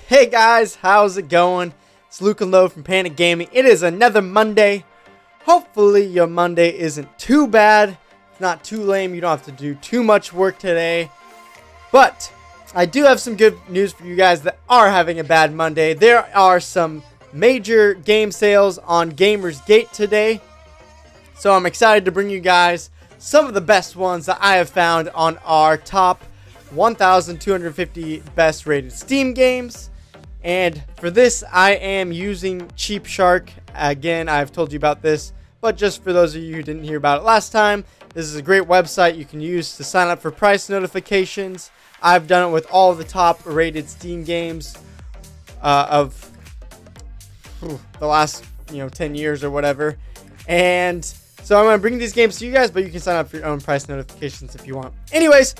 Hey guys, how's it going? It's Luke and Lo from Panic Gaming. It is another Monday. Hopefully your Monday isn't too bad. It's not too lame. You don't have to do too much work today. But I do have some good news for you guys that are having a bad Monday. There are some major game sales on GamersGate today. So I'm excited to bring you guys some of the best ones that I have found on our top 1,250 best rated Steam games. And for this, I am using cheapshark. Again, I've told you about this, but just for those of you who didn't hear about it last time, this is a great website you can use to sign up for price notifications. I've done it with all of the top rated Steam games of the last 10 years or whatever. And so I'm going to bring these games to you guys, but you can sign up for your own price notifications if you want. Anyways,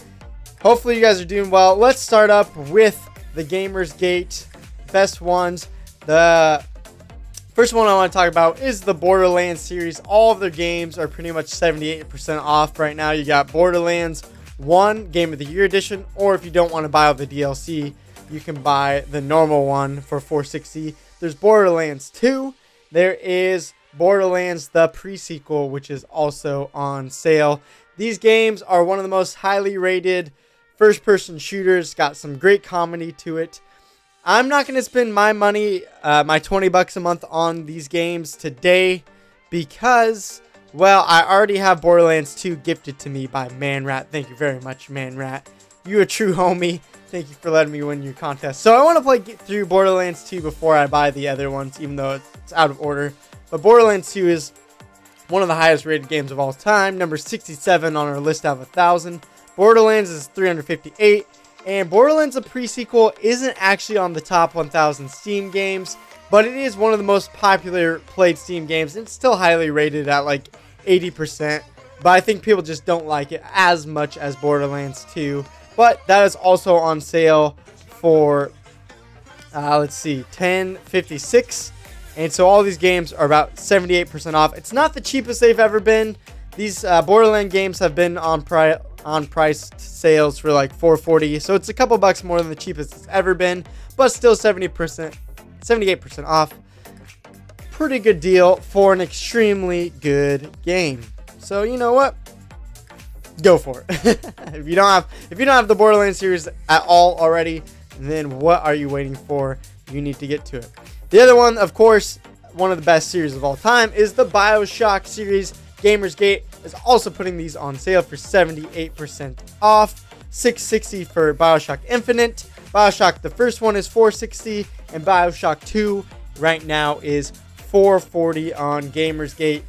hopefully you guys are doing well. Let's start up with the GamersGate best ones. The first one I want to talk about is the Borderlands series. All of their games are pretty much 78% off right now. You got Borderlands 1 Game of the Year Edition, or if you don't want to buy all the DLC, you can buy the normal one for $460. There's Borderlands 2. There is Borderlands the pre-sequel, which is also on sale. These games are one of the most highly rated first-person shooters. Got some great comedy to it. I'm not going to spend my money, my $20 a month on these games today because, well, I already have Borderlands 2 gifted to me by Manrat. Thank you very much, Manrat. You a true homie. Thank you for letting me win your contest. So I want to get through Borderlands 2 before I buy the other ones, even though it's out of order. But Borderlands 2 is one of the highest rated games of all time. Number 67 on our list out of 1,000. Borderlands is 358. And Borderlands, a pre-sequel, isn't actually on the top 1,000 Steam games, but it is one of the most popular played Steam games. It's still highly rated at like 80%, but I think people just don't like it as much as Borderlands 2. But that is also on sale for, let's see, $10.56. And so all these games are about 78% off. It's not the cheapest they've ever been. These Borderlands games have been on price sales for like $4.40, so it's a couple bucks more than the cheapest it's ever been, but still 78% off. Pretty good deal for an extremely good game. So you know what? Go for it. If you don't have the Borderlands series at all already, then what are you waiting for? You need to get to it. The other one, of course, one of the best series of all time, is the BioShock series. GamersGate is also putting these on sale for 78% off. $660 for BioShock Infinite. BioShock the first one is $460, and BioShock 2 right now is $440 on GamersGate.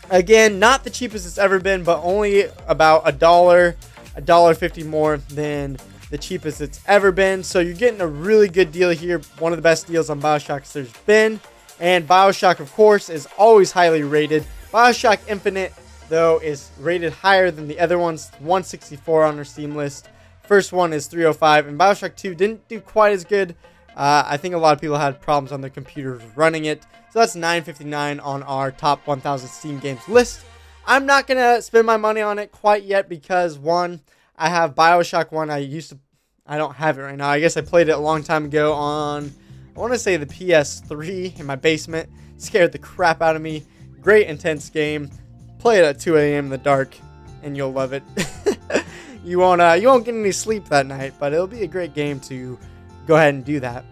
Again, not the cheapest it's ever been, but only about $1.50 more than the cheapest it's ever been. So you're getting a really good deal here. One of the best deals on BioShocks there's been. And BioShock, of course, is always highly rated. BioShock Infinite, though, is rated higher than the other ones. 164 on our Steam list. First one is 305, and BioShock 2 didn't do quite as good. I think a lot of people had problems on their computers running it. So that's $9.59 on our top 1,000 Steam games list. I'm not going to spend my money on it quite yet because, one, I have BioShock 1. I don't have it right now. I guess I played it a long time ago on, I want to say, the PS3 in my basement. Scared the crap out of me. Great intense game. Play it at 2 a.m. in the dark, and you'll love it. You won't get any sleep that night, but it'll be a great game to go ahead and do that.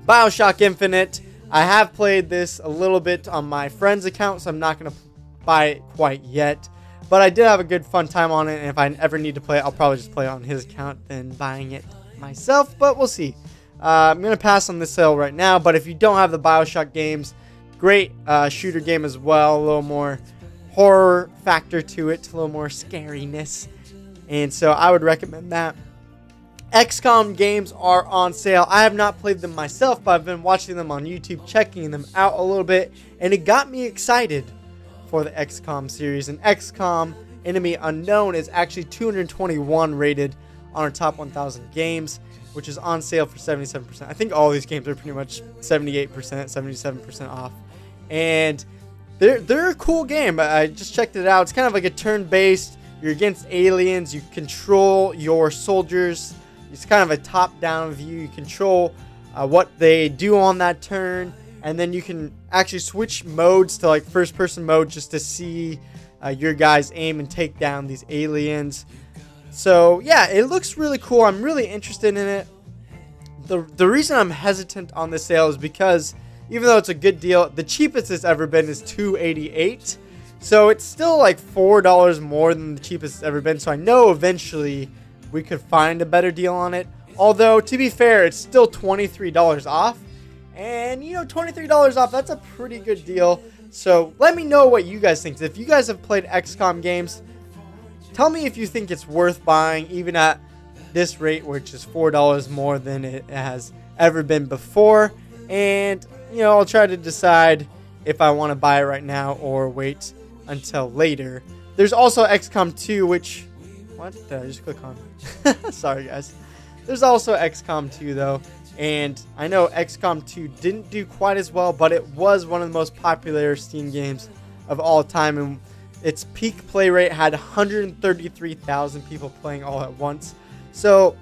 BioShock Infinite. I have played this a little bit on my friend's account, so I'm not going to buy it quite yet. But I did have a good fun time on it, and if I ever need to play it, I'll probably just play it on his account than buying it myself, but we'll see. I'm going to pass on this sale right now, but if you don't have the BioShock games, great shooter game as well. A little more horror factor to it, a little more scariness, and so I would recommend that. XCOM games are on sale. I have not played them myself, but I've been watching them on YouTube, checking them out a little bit, and it got me excited for the XCOM series. And XCOM Enemy Unknown is actually 221 rated on our top 1,000 games, which is on sale for 77%. I think all these games are pretty much 78%, 77% off. And they're a cool game. I just checked it out. It's kind of like a turn-based. You're against aliens. You control your soldiers. It's kind of a top-down view. You control what they do on that turn, and then you can actually switch modes to like first person mode just to see your guys aim and take down these aliens. So yeah, it looks really cool. I'm really interested in it. The reason I'm hesitant on this sale is because even though it's a good deal, the cheapest it's ever been is $288. So it's still like $4 more than the cheapest it's ever been. So I know eventually we could find a better deal on it. Although, to be fair, it's still $23 off. And, you know, $23 off, that's a pretty good deal. So let me know what you guys think. If you guys have played XCOM games, tell me if you think it's worth buying, even at this rate, which is $4 more than it has ever been before. And, you know, I'll try to decide if I want to buy it right now or wait until later. There's also XCOM 2, which... What did I just click on? Sorry, guys. There's also XCOM 2, though. And I know XCOM 2 didn't do quite as well, but it was one of the most popular Steam games of all time. And its peak play rate had 133,000 people playing all at once. So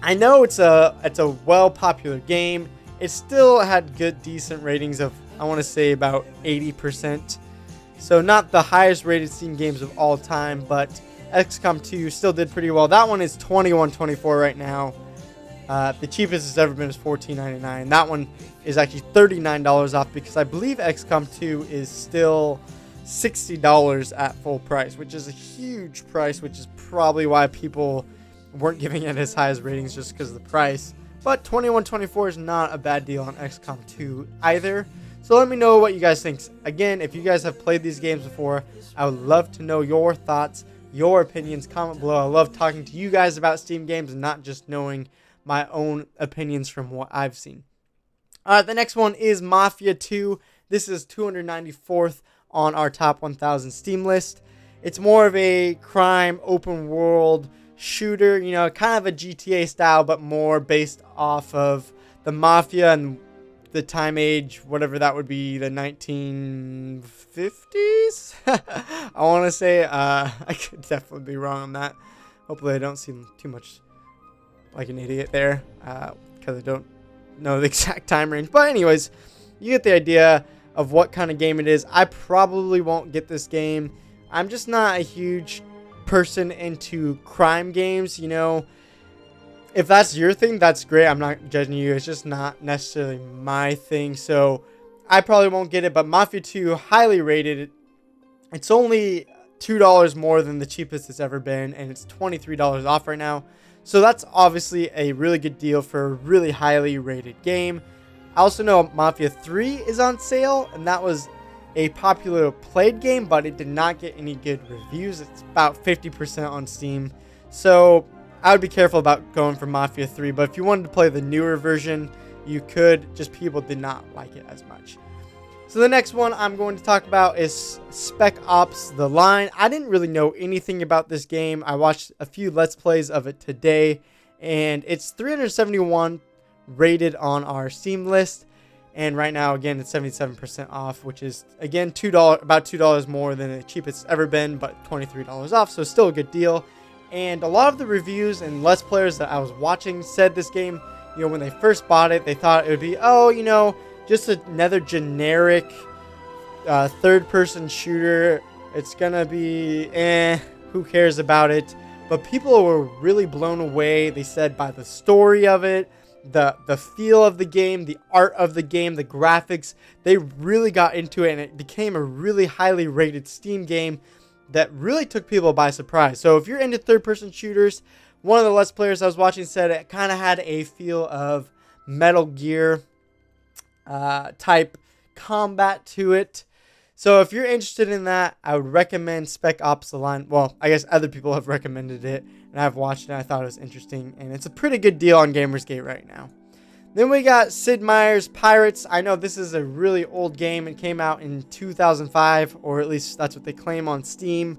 I know it's a well popular game. It still had good decent ratings of, I want to say, about 80%. So not the highest rated Steam games of all time, but XCOM 2 still did pretty well. That one is $21.24 right now. The cheapest it's ever been is $14.99. That one is actually $39 off because I believe XCOM 2 is still $60 at full price, which is a huge price, which is probably why people weren't giving it as high as ratings, just because of the price. But $21.24 is not a bad deal on XCOM 2 either. So let me know what you guys think. Again, if you guys have played these games before, I would love to know your thoughts, your opinions. Comment below. I love talking to you guys about Steam games and not just knowing my own opinions from what I've seen. The next one is Mafia 2. This is 294th on our top 1,000 Steam list. It's more of a crime open world shooter, you know, kind of a GTA style, but more based off of the Mafia and the time age, whatever that would be, the 1950s. I want to say, I could definitely be wrong on that. Hopefully I don't seem too much like an idiot there, because I don't know the exact time range. But anyways, you get the idea of what kind of game it is. I probably won't get this game. I'm just not a huge person into crime games, you know. If that's your thing, that's great. I'm not judging you. It's just not necessarily my thing. So I probably won't get it. But Mafia 2, highly rated. It's only $2 more than the cheapest it's ever been. And it's $23 off right now. So that's obviously a really good deal for a really highly rated game. I also know Mafia 3 is on sale. And that was a popular played game, but it did not get any good reviews. It's about 50% on Steam. So I would be careful about going for Mafia 3, but if you wanted to play the newer version, you could. Just people did not like it as much. So the next one I'm going to talk about is Spec Ops: The Line. I didn't really know anything about this game. I watched a few Let's Plays of it today, and it's 371 rated on our Steam list. And right now, again, it's 77% off, which is, again, about $2 more than the cheapest it's ever been, but $23 off, so still a good deal. And a lot of the reviews and Let's Players that I was watching said this game, you know, when they first bought it, they thought it would be, oh, you know, just another generic third-person shooter. It's gonna be, who cares about it? But people were really blown away, they said, by the story of it, the feel of the game, the art of the game, the graphics. They really got into it, and it became a really highly rated Steam game that really took people by surprise. So if you're into third-person shooters, one of the Let's Players I was watching said it kind of had a feel of Metal Gear type combat to it. So if you're interested in that, I would recommend Spec Ops: The Line. Well, I guess other people have recommended it, and I've watched it, and I thought it was interesting, and it's a pretty good deal on GamersGate right now. Then we got Sid Meier's Pirates. I know this is a really old game. It came out in 2005, or at least that's what they claim on Steam.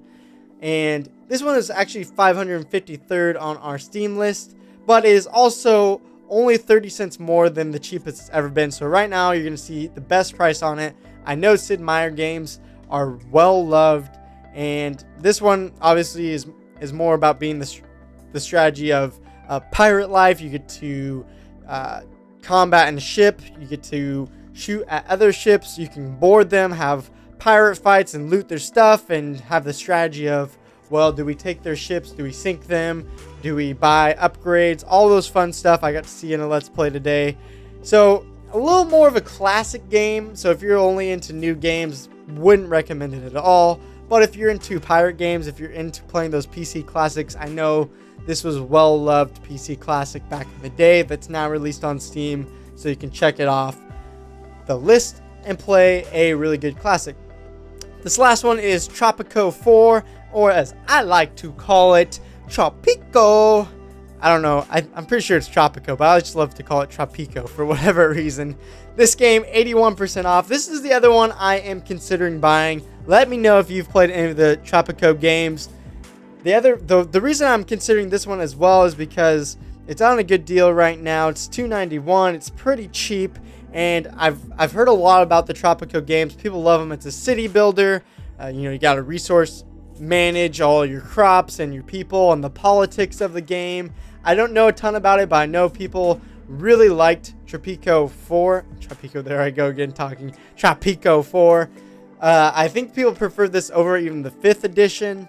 And this one is actually 553rd on our Steam list, but it is also only 30 cents more than the cheapest it's ever been. So right now, you're going to see the best price on it. I know Sid Meier games are well loved, and this one obviously is more about being the strategy of pirate life. You get to combat in a ship. You get to shoot at other ships. You can board them, have pirate fights, and loot their stuff, and have the strategy of, well, do we take their ships? Do we sink them? Do we buy upgrades? All those fun stuff I got to see in a Let's Play today. So a little more of a classic game. So if you're only into new games, wouldn't recommend it at all. But if you're into pirate games, if you're into playing those PC classics, I know this was well-loved PC classic back in the day that's now released on Steam, so you can check it off the list and play a really good classic. This last one is Tropico 4, or as I like to call it, Tropico. I don't know, I'm pretty sure it's Tropico, but I just love to call it Tropico for whatever reason. This game, 81% off. This is the other one I am considering buying. Let me know if you've played any of the Tropico games. The reason I'm considering this one as well is because it's on a good deal right now. It's $2.91. It's pretty cheap, and I've heard a lot about the Tropico games. People love them. It's a city builder. You know, you got to resource manage all your crops and your people and the politics of the game. I don't know a ton about it, but I know people really liked Tropico 4. Tropico, there I go again talking. Tropico 4. I think people prefer this over even the 5th edition.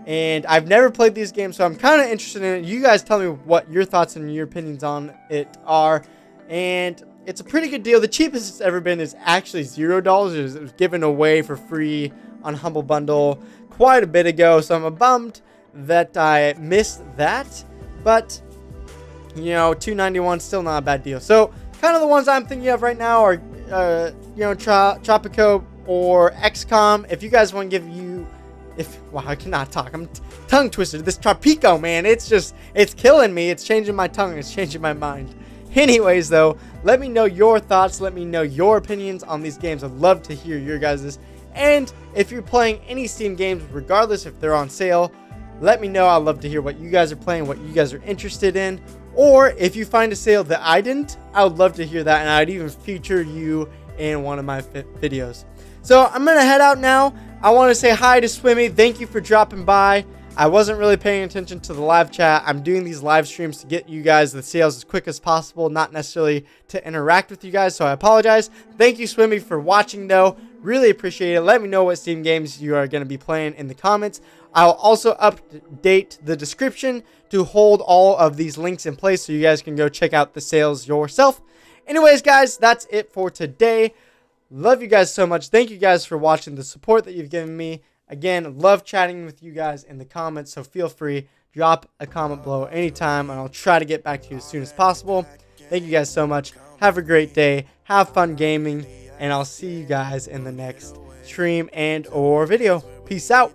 And I've never played these games, so I'm kind of interested in it. You guys tell me what your thoughts and your opinions on it are. And it's a pretty good deal. The cheapest it's ever been is actually $0. It was given away for free on Humble Bundle quite a bit ago. So I'm bummed that I missed that. But, you know, $2.91 still not a bad deal. So kind of the ones I'm thinking of right now are, you know, Tropico or XCOM. If you guys want to give you... wow, I cannot talk. I'm tongue twisted. This Tropico, man, it's killing me. It's changing my tongue. It's changing my mind. Anyways, though, let me know your thoughts. Let me know your opinions on these games. I'd love to hear your guys's. And if you're playing any Steam games, regardless if they're on sale, let me know. I'd love to hear what you guys are playing, what you guys are interested in. Or if you find a sale that I didn't, I would love to hear that, and I'd even feature you in one of my videos. So I'm going to head out now. I want to say hi to Swimmy. Thank you for dropping by. I wasn't really paying attention to the live chat. I'm doing these live streams to get you guys the sales as quick as possible, not necessarily to interact with you guys, so I apologize. Thank you, Swimmy, for watching, though. Really appreciate it. Let me know what Steam games you are going to be playing in the comments. I'll also update the description to hold all of these links in place so you guys can go check out the sales yourself. Anyways, guys, that's it for today. Love you guys so much. Thank you guys for watching, the support that you've given me. Again, love chatting with you guys in the comments, so feel free, drop a comment below anytime, and I'll try to get back to you as soon as possible. Thank you guys so much. Have a great day. Have fun gaming, and I'll see you guys in the next stream and or video. Peace out.